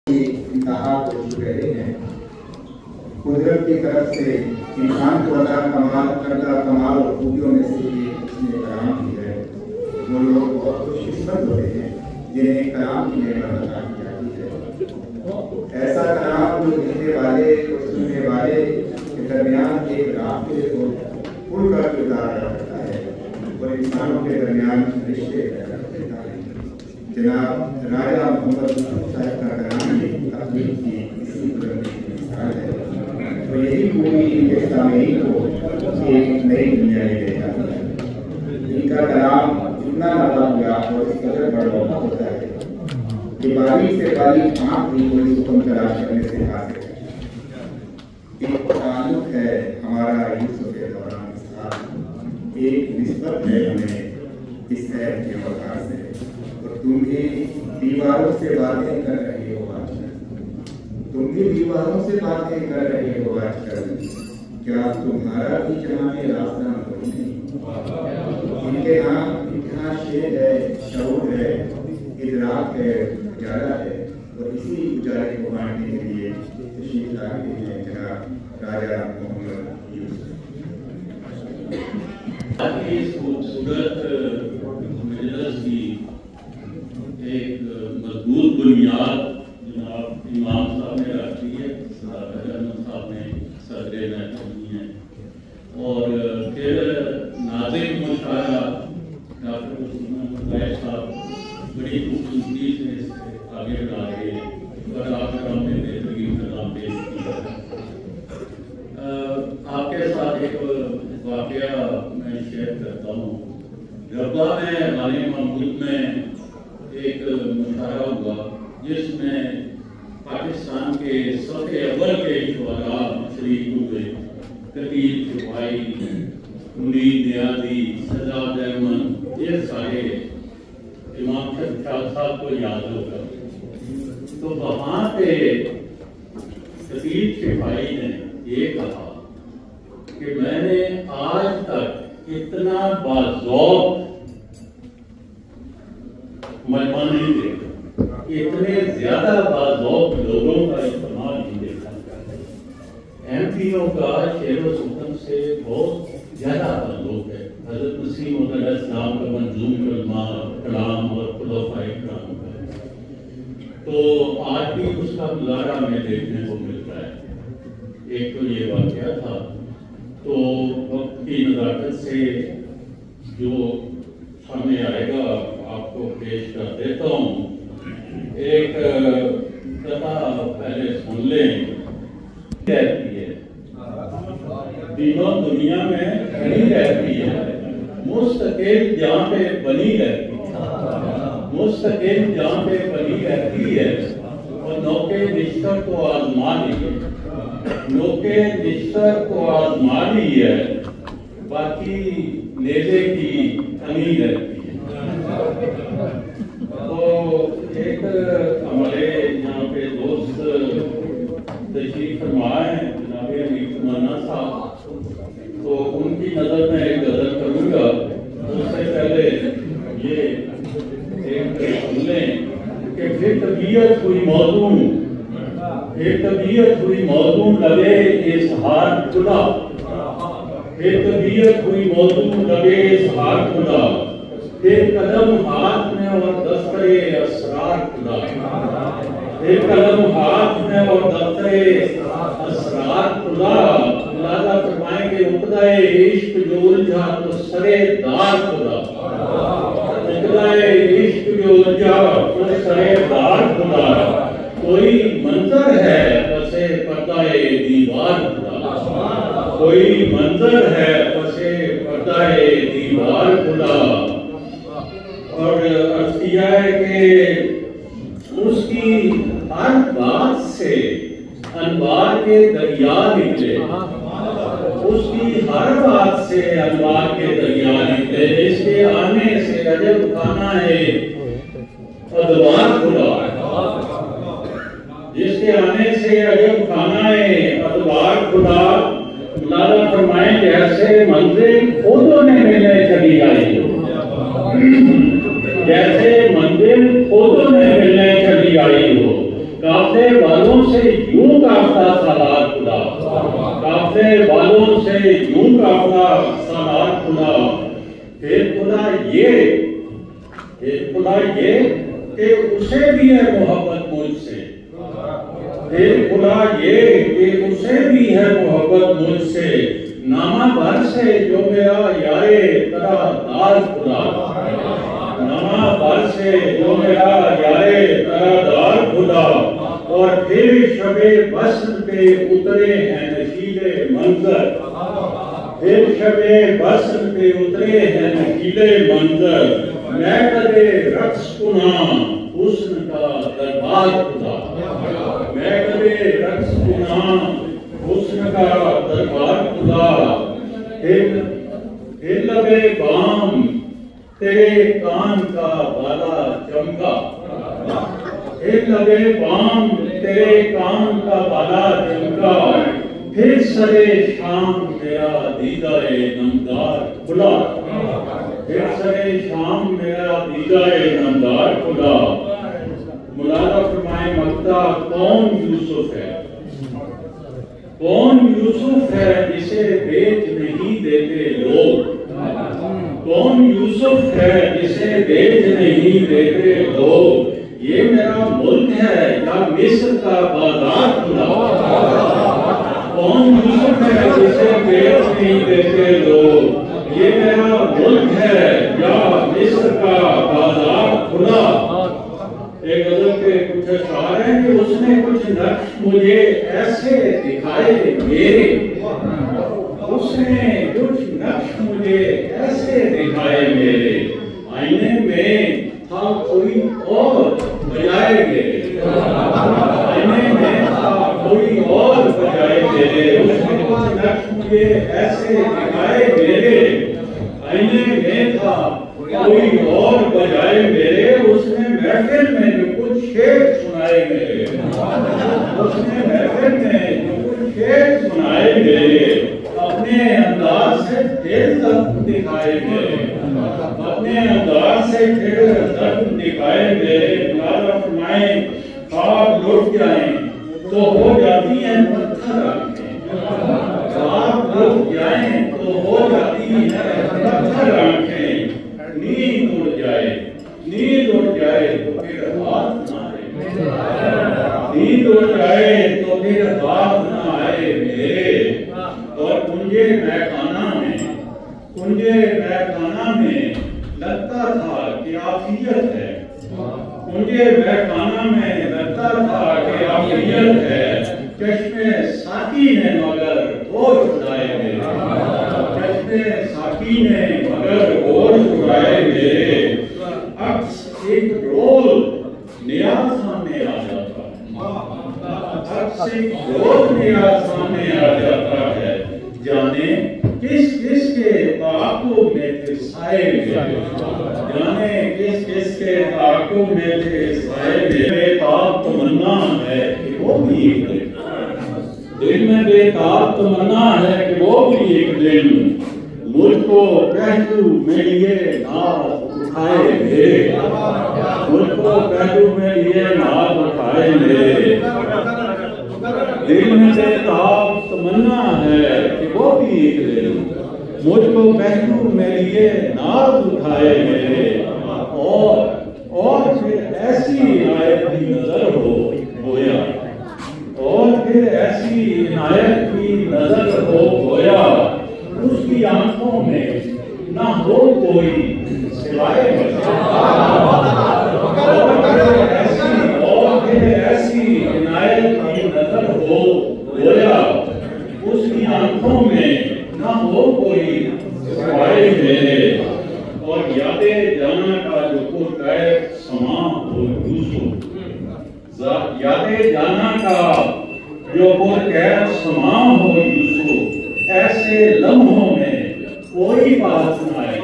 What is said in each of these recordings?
انتہا کو چھو رہے ہیں. قدرت کی طرف سے انسان کو عطا کردہ کمال اور خوبیوں میں سے یہ اس نے کلام کی ہے. وہ لوگ بہت خوش قسمت ہوتے ہیں جنہیں کلام کی نعمت عطا کی جاتی ہے. ایسا کلام جو لکھنے والے اور سننے والے کے درمیان ایک رابطے کو پل کر کردار ادا کرتا ہے اور انسانوں کے درمیان رشتے پیدا کرتا ہے. جناب راجہ محمد یوسف صاحب کا کلام بھی اپنی کی اسی بلندی کی مثال ہے. تو یہی خوبی ان کے سامعین کو ایک نئی دنیا میں لے جاتی ہے. ان کا کلام اتنا لمبا ہوا اور اس قدر بڑا ہوتا ہے کہ باریک سے باریک آنکھ بھی کوئی سکون تلاش کرنے سے حاصل ہے. ایک تعلق ہے ہمارا یوسف کے دوران ایک نسبت ہے ہمیں اس عیب کے وقار سے. اور تم بھی دیواروں سے باتیں کر رہے ہو آج کل. تم بھی دیواروں سے باتیں کر رہے ہو آج کل. کیا تمہارا بھی جہاں میں راستہ کوئی نہیں. ان کے یہاں شعر ہے، شعور ہے، ادراک ہے، اجالا ہے. اور اسی اجالے کو بانٹنے کے لیے تشریف لاتے ہیں جناب راجہ محمد یوسف. اس خوبصورت مجلس کی ایک مضبوط بنیاد جناب امام صاحب نے رکھی ہے، جرمن صاحب نے صدر محکمی ہے. اور پھر ناظم مشاعرہ ڈاکٹر صاحب بڑی خوبصورتی سے اس سے آگے بڑھا رہے ہیں اور آپ نے ہم نے بہترین کلام پیش کیا. آپ کے ساتھ ایک واقعہ میں شیئر کرتا ہوں. ربا میں غالب محمود میں ایک مشاعرہ ہوا جس میں پاکستان کے صف اول کے شعراء شریک ہوئے. کبیر شفائی، منیر نیازی، سجاد احمد، یہ سارے امام شاہ صاحب کو یاد ہوگا. تو وہاں پہ کبیر شفائی نے یہ کہا کہ میں نے آج تک اتنا باذوق مجمع نہیں دیکھا، اتنے زیادہ باذوق لوگوں کا استعمال نہیں دیکھا. ایم پی او کا شعر و سخن سے بہت زیادہ تعلق ہے. حضرت مسیح موعود علیہ السلام کا منظوم کلام اور خلفائے کرام کا. تو آج بھی اس کا مظاہرہ ہمیں دیکھنے کو ملتا ہے. ایک تو یہ واقعہ تھا. تو وقت کی نزاکت سے جو سامنے آئے گا آپ کو پیش کر دیتا ہوں. ایک قطعہ پہلے سن لیں. رہتی ہے دنوں دنیا میں کھڑی رہتی ہے، مستقل جہاں پہ بنی رہتی ہے، مستقل جہاں پہ بنی رہتی ہے. اور نوکے نشتر کو آزما لی ہے، نوکے نشتر کو آزما لی ہے، باقی نیزے کی کمی رہتی ہے. تو ایک ہمارے یہاں پہ دوست تشریف فرما ہیں جناب امیر مانا صاحب. تو ان کی نظر میں ایک غزل کروں گا. اس سے پہلے یہ ایک سن لیں کہ پھر طبیعت ہوئی موضوع، پھر طبیعت ہوئی موضوع لبے اظہار خدا، پھر طبیعت ہوئی موضوع لبے اظہار خدا، پھر قدم ہاتھ میں اور دفتر اسرار خدا، پھر قلم ہاتھ میں اور دفتر اسرار خدا. ملازہ فرمائیں کہ عقدہ عشق جو الجھا تو سرے دار خدا، عقدہ عشق جو الجھا تو سرے دار خدا. کوئی منظر ہے پسے پردہ دیوار خدا، کوئی منظر ہے پسے پردہ دیوار خدا. اور عرض کیا ہے کہ اس کی ہر بات سے انوار کے دریا نکلے، اس کی ہر بات سے انوار کے دریا نکلے. جس کے آنے سے عجب خانہ ادوار کھلا، جس کے آنے سے عجب خانہ ادوار کھلا. ملازہ فرمائیں جیسے منزل خودوں نے ملنے چلی آئی ہو، جیسے منزل خودوں نے ملنے چلی آئی ہو. قافلے والوں سے یوں قافلہ سالار کھلا، قافلے والوں سے یوں قافلہ سالار کھلا، پھر کھلا یہ کہ اسے بھی ہے محبت مجھ سے، پھر کھلا یہ کہ اسے بھی ہے محبت مجھ سے، نامہ بھر سے جو میرا یارے ترا دار کھلا، نامہ بھر سے جو میرا یارے ترا دار کھلا، اور پھر شب وصل پہ اترے ہیں نشیلے منظر، پھر شب وصل پہ اترے ہیں نشیلے منظر، میں کدے رقص کنا حسن کا دربار کھلا، میں کدے رقص کنا حسن کا دربار کھلا، پھر لبے بام تیرے کان کا بالا چمکا، پھر لبے بام تیرے کان کا بالا چمکا، پھر سرے شام میرا دیدہ نمدار کھلا، پھر سرے شام میرا دیدہ نمدار کھلا۔ مولانا فرمائے مقطع کون یوسف ہے، کون یوسف ہے جسے بیچ نہیں دیتے لوگ، کون یوسف ہے جسے بیچ نہیں دیتے لوگ، یہ میرا ملک ہے یا مصر کا بازار کھلا، کون یوسف ہے جسے بیچ نہیں دیتے لوگ، یہ میرا ملک ہے یا مصر کا بازار کھلا۔ ایک غزل کے کچھ اشعار ہیں کہ اس نے کچھ نقش مجھے ایسے دکھائے میرے، اس نے کچھ نقش مجھے ایسے دکھائے میرے، آئینے میں تھا کوئی اور بجائے میرے، آئینے میں تھا کوئی اور بجائے میرے، اس نے کچھ نقش مجھے ایسے دکھائے میرے، آئینے میں تھا کوئی اور بجائے میرے، اس نے محفل میں جو کچھ شعر سنائے میرے، اس نے محفل میں جو کچھ شعر سنائے میرے، اپنے انداز سے پھر درد دکھائے میرے، اپنے انداز سے پھر درد دکھائے میرے۔ مولانا فرمائیں خواب لٹ جائیں تو ہو جاتی ہیں پتھر آنکھیں، خواب لٹ جائیں تو ہو جاتی ہیں پتھر آنکھیں، نیند اڑ جائے تو پھر ہاتھ نہ آئے، نیند اڑ جائے تو پھر ہاتھ نہ آئے میرے، اور کنجے میخانہ میں لگتا تھا کہ عافیت ہے، کنجے میخانہ میں لگتا تھا کہ عافیت ہے، چشمے ساقی نے مگر ہوش اڑائے میرے، چشمے ساقی نے مگر ہوش اڑائے میرے، عکس ایک رول نیا سامنے آ جاتا، عکس ایک رول نیا سامنے آ جاتا ہے، جانے کس کس کے تعاقب میں تھے سائے میرے، جانے کس کس کے تعاقب میں تھے سائے میرے، تاب تمنا ہے کہ وہ بھی ایک دن، دل میں بے تاب تمنا ہے کہ وہ بھی ایک دن مجھ کو پہلو میں لیے ناز اٹھائے میرے، مجھ کو پہلو میں لیے ناز اٹھائے میرے، دل میں بے تاب تمنا ہے کہ وہ بھی ایک دن مجھ کو پہلو میں لیے ناز اٹھائے میرے، اور پھر ایسی عنایت کی نظر ہو گویا، اور پھر ایسی عنایت کی نظر ہو گویا، اس کی آنکھوں میں نہ ہو کوئی سوائے اور پھر ایسی عنایت کی نظر ہو گویا، اس کی آنکھوں میں نہ ہو کوئی سوائے میرے، اور یاد جانا کا جو پرقید سما ہو یوسف، یاد جانا کا جو پرقید سما ہو یوسف، ایسے لمحوں میں کوئی بات نہ آئے،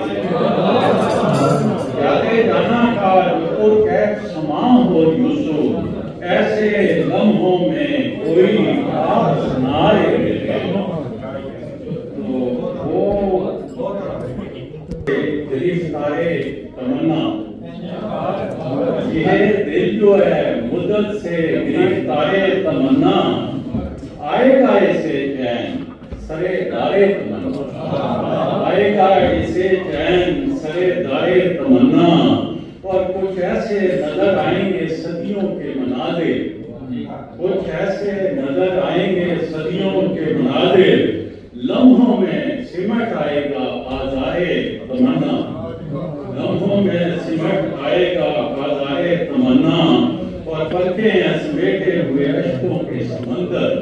یاد جانا کا جو پرقید سما ہو یوسف، ایسے لمحوں میں کوئی بات نہ آئے، گرفتارے تمنا، یہ دل جو ہے مدت سے گرفتار تمنا آئے گا اسے چین سرے دارے تمنا آئے گا اسے چین سرے دارے تمنا اور کچھ ایسے نظر آئیں گے صدیوں کے مناظر کچھ ایسے نظر آئیں گے صدیوں کے مناظر لمحوں میں سمٹ آئے گا آزائے تمنا لمحوں میں سمٹ آئے گا آزائے تمنا اور پلکیں ہیں سمیٹے ہوئے اشکوں کے سمندر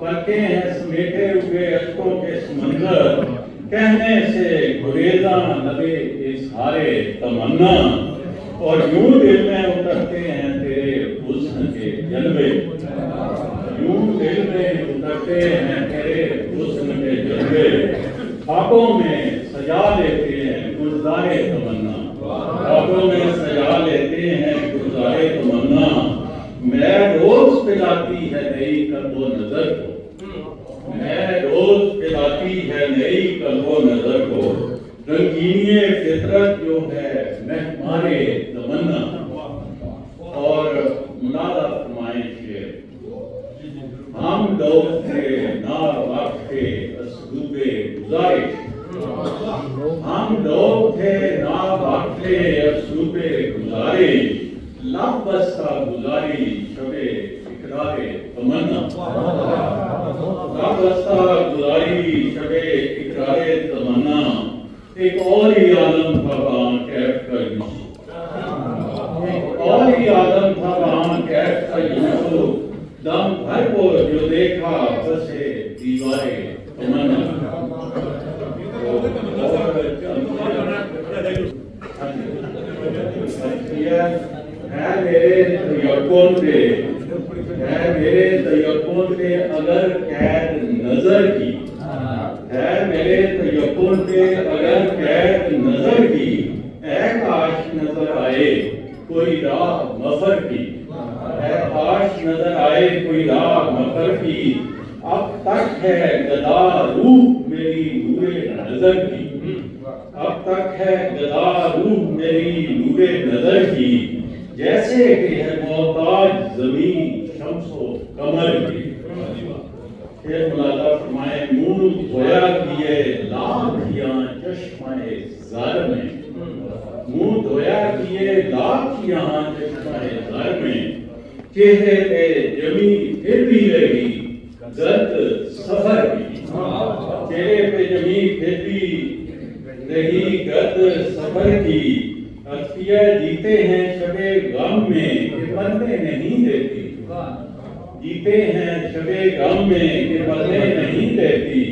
پلکیں ہیں سمیٹے ہوئے اشکوں کے سمندر کہنے سے گریزاں لبے اظہار تمنا اور یوں دل میں اترتے ہیں تیرے حسن کے جلوے یوں دل میں اترتے ہیں تیرے حسن کے جلوے خوابوں میں سجا لیتے ہیں گلزار تمنا خوابوں میں سجا لیتے ہیں گلزار تمنا میں روز پلاتی ہے نئی قلب و نظر کو میں روز پلاتی ہے نئی قلب و نظر کو رنگینی فطرت جو ہے مہمارے تمنا اور منادہ فرمائیں شعر ہم لوگ تھے نا واقف اسلوب گزارش ہم لوگ تھے نا واقف اسلوب گزارش لب بستہ گزاری شب اقرار تمنا لب بستہ گزاری شب اقرار تمنا ایک اور ہی عالم تھا وہاں کیف کا یوسف ایک اور ہی عالم تھا وہاں کیف کا یوسف دم بھر کو جو دیکھا بسے دیوارے تمنا ہے میرے تیقن پہ ہے میرے تیقن پہ اگر قید نظر کی ہے میرے تیقن پہ اگر قید نظر کی اے کاش نظر آئے کوئی راہ مفر کی اے کاش نظر آئے کوئی راہ مفر کی اب تک ہے گدا روح میری نور نظر کی اب تک ہے گدا روح میری نور نظر کی جیسے کہ ہے محتاج زمین شمس و قمر کی پھر ملازہ فرمائے منہ دھویا کیے لاکھیاں چشمہ زر میں منہ دھویا کیے لاکھیاں چشمہ زر میں چہرے پہ جمی پھر بھی رہی گرد سفر کی چہرے پہ جمی پھر بھی رہی گرد سفر کی عطیہ جیتے ہیں شب غم میں کہ مرنے نہیں دیتی جیتے ہیں شب غم میں کہ مرنے نہیں دیتی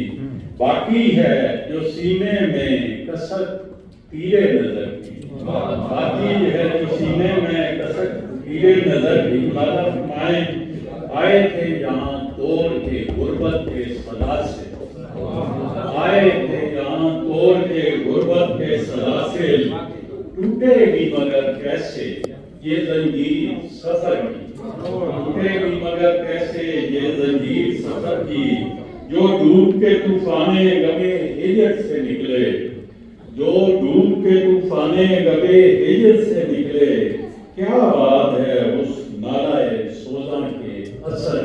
باقی ہے جو سینے میں کسک تیرے نظر کی باقی ہے جو سینے میں کسک تیرے نظر کی ملازہ فرمائیں آئے تھے یہاں توڑ کے غربت کے صدا سے آئے تھے یہاں توڑ کے غربت کے صدا سے ٹوٹے بھی مگر کیسے یہ زنجیر سفر کی ٹوٹے بھی مگر کیسے یہ زنجیر سفر کی جو ڈوب کے طوفانے غمِ ہجر سے نکلے جو ڈوب کے طوفانے غمِ ہجر سے نکلے کیا بات ہے اس نالائے سوزاں کے اثر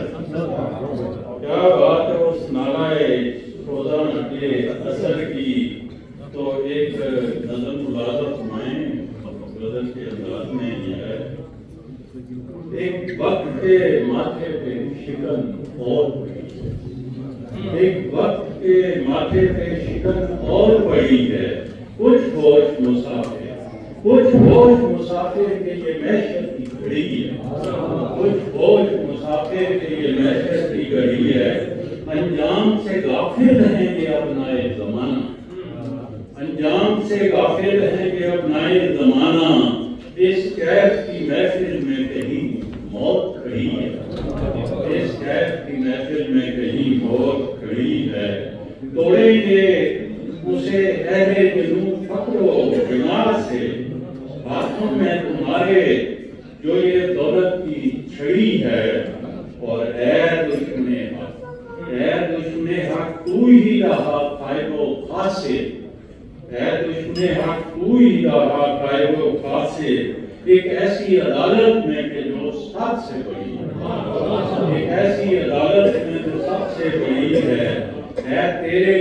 کیا بات ہے اس نالائے سوزاں کے اثر کی تو ایک نظم ملازہ فرمائیں غزل کے انداز میں یہ ہے ایک وقت کے ماتھے پہ شکن اور پڑی ایک وقت کے ماتھے پہ شکن اور پڑی ہے کچھ ہوش مسافر کے یہ محشر کی گھڑی ہے کچھ ہوش مسافر کے یہ محشر کی گھڑی ہے انجام سے غافل رہیں گے ابنائے زمانہ انجام سے غافل رہیں گے ابنائے زمانہ اس کیف کی محفل میں کہیں موت کھڑی ہے اس کیف کی محفل میں کہیں موت کھڑی ہے توڑیں گے اسے اہل جنوں فقر و بیمار سے ہاتھوں میں تمہارے جو یہ دولت کی چھڑی ہے اور اے دشمن حق تو ہی رہا قائب و قاصد اے دشمن حق تو ہی رہا قائب و قاصد ایک ایسی عدالت میں کہ جو ساتھ سے بڑی ہے ایسی عدالت میں جو سب سے بڑی ہے تیرے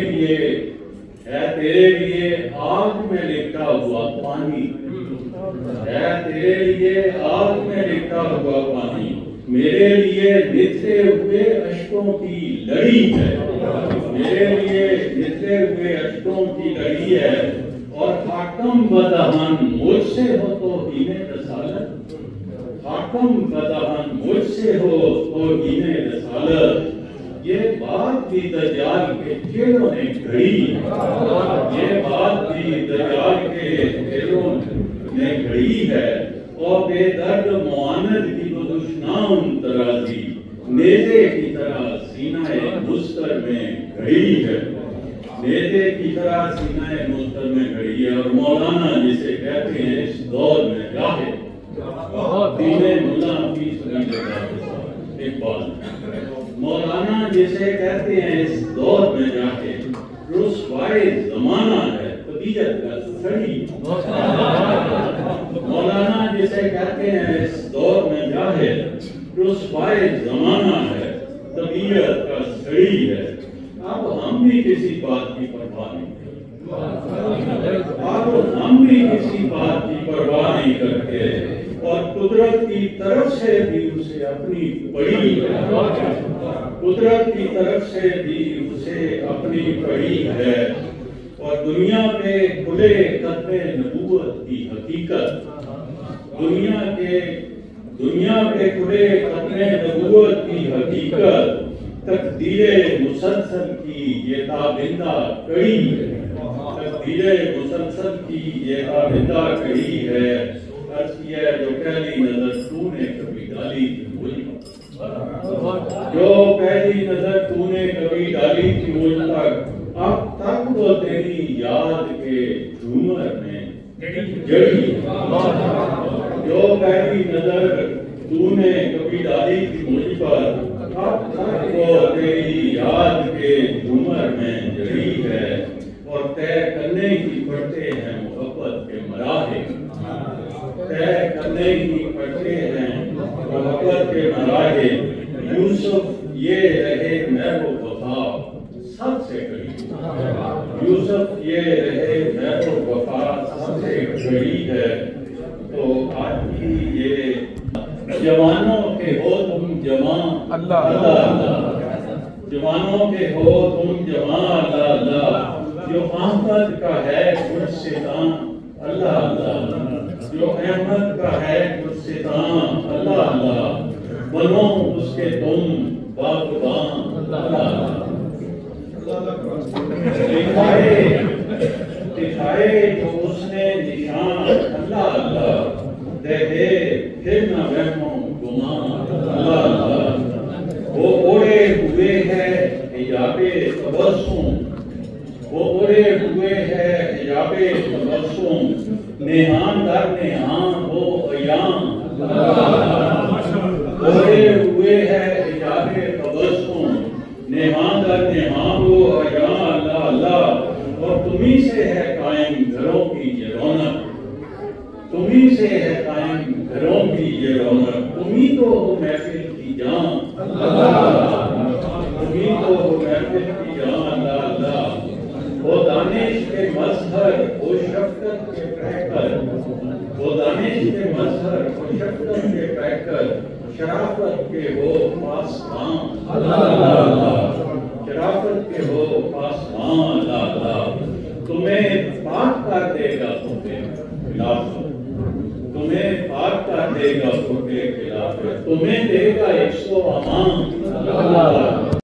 لیے آگ میں لکھا ہوا پانی، ہے تیرے لیے آگ میں لکھا ہوا پانی، میرے لیے نتھرے ہوئے اشکوں کی لڑی ہے، میرے لیے نتھرے ہوئے اشکوں کی لڑی ہے، اور حاکم بدہن مجھ سے ہو توہین رسالت، حاکم بدہن مجھ سے ہو توہین رسالت، یہ بات بھی دجال کے چہروں نے گھڑی ہے، یہ بات بھی دجال کے چہروں نے گھڑی ہے، اور بے درد معاند کی بدشنام ترازی نیزے کی طرح سینہ مستر میں گھڑی ہے، نیزے کی طرح سینہ مستر میں گھڑی ہے، اور مولانا جسے کہتے ہیں اس دور میں جاہد، دین ملا فی سبیل اللہ، ایک بات مولانا جسے کہتے ہیں اس دور میں جاہد، رسوائے زمانہ ہے طبیعت کا سڑی، مولانا جسے کہتے ہیں اس دور میں جاہد، رسوائے زمانہ ہے طبیعت کا سڑی ہے، اب ہم بھی کسی بات کی پرواہ نہیں کرتے، اب ہم بھی کسی بات کی پرواہ نہیں کرتے، اور قدرت کی طرف سے بھی اسے اپنی پڑی ہے، قدرت کی طرف سے بھی اسے اپنی پڑی ہے، اور دنیا پہ کھلے ختم نبوت کی حقیقت، دنیا پہ کھلے ختم نبوت کی حقیقت، تقدیر مسلسل کی یہ تابندہ کڑی ہے، تقدیر مسلسل کی یہ تابندہ کڑی ہے، عرض کیا ہے جو پہلی نظر تو نے کبھی ڈالی تھی مجھ پر، جو پہلی نظر تو نے کبھی ڈالی تھی مجھ تک، اب تک وہ تیری یاد کے جھومر میں جڑی، جو پہلی نظر تو نے کبھی ڈالی تھی مجھ پر، اب تک وہ تیری یاد کے جھومر میں جڑی ہے، اور طے کرنے کی پڑتے ہیں محبت کے مراحل، طے کرنے کی پڑتے ہیں محبت کے مراحل، یوسف یہ رہے محب و وفا سب سے قریب، یوسف یہ رہے محب و وفا سب سے قریب ہے، تو آج کی یہ جوانوں کے ہو تم جوان اللہ اللہ، جوانوں کے ہو تم جوان اللہ اللہ، جو احمد کا ہے گلستان اللہ اللہ، جو احمد کا ہے گلستان اللہ اللہ، بنو اس کے تم باغبان اللہ اللہ، دکھائے جو اس نے نشان اللہ اللہ، دے پھر نہ وہموں گمان اللہ اللہ، وہ اوڑے ہوئے ہے حجاب تبسم، وہ اوڑے ہوئے ہے حجاب تبسم، نہان در نہان وہ ایام اللہ اللہ، اوڑے ہوئے ہے حجاب تبسم، نہان در نہان وہ ایام اللہ اللہ، اور تمہیں سے ہے قائم گھروں کی یہ رونق، تمہیں سے ہے قائم گھروں کی یہ رونق، تمہیں تو ہو محفل کی جان اللہ، تمہیں تو ہو محفل کی جان اللہ اللہ، وہ دانش کے مظہر وہ شفقت کے پیکر، وہ دانش کے مظہر وہ شفقت کے پیکر، شرافت کے وہ پاسبان اللہ اللہ، شرافت کے وہ پاسبان اللہ اللہ، تمہیں پاک کر دے گا خلاف، تمہیں پاک کر دے گا خلاف، تمہیں دے گا 100 امان اللہ اللہ،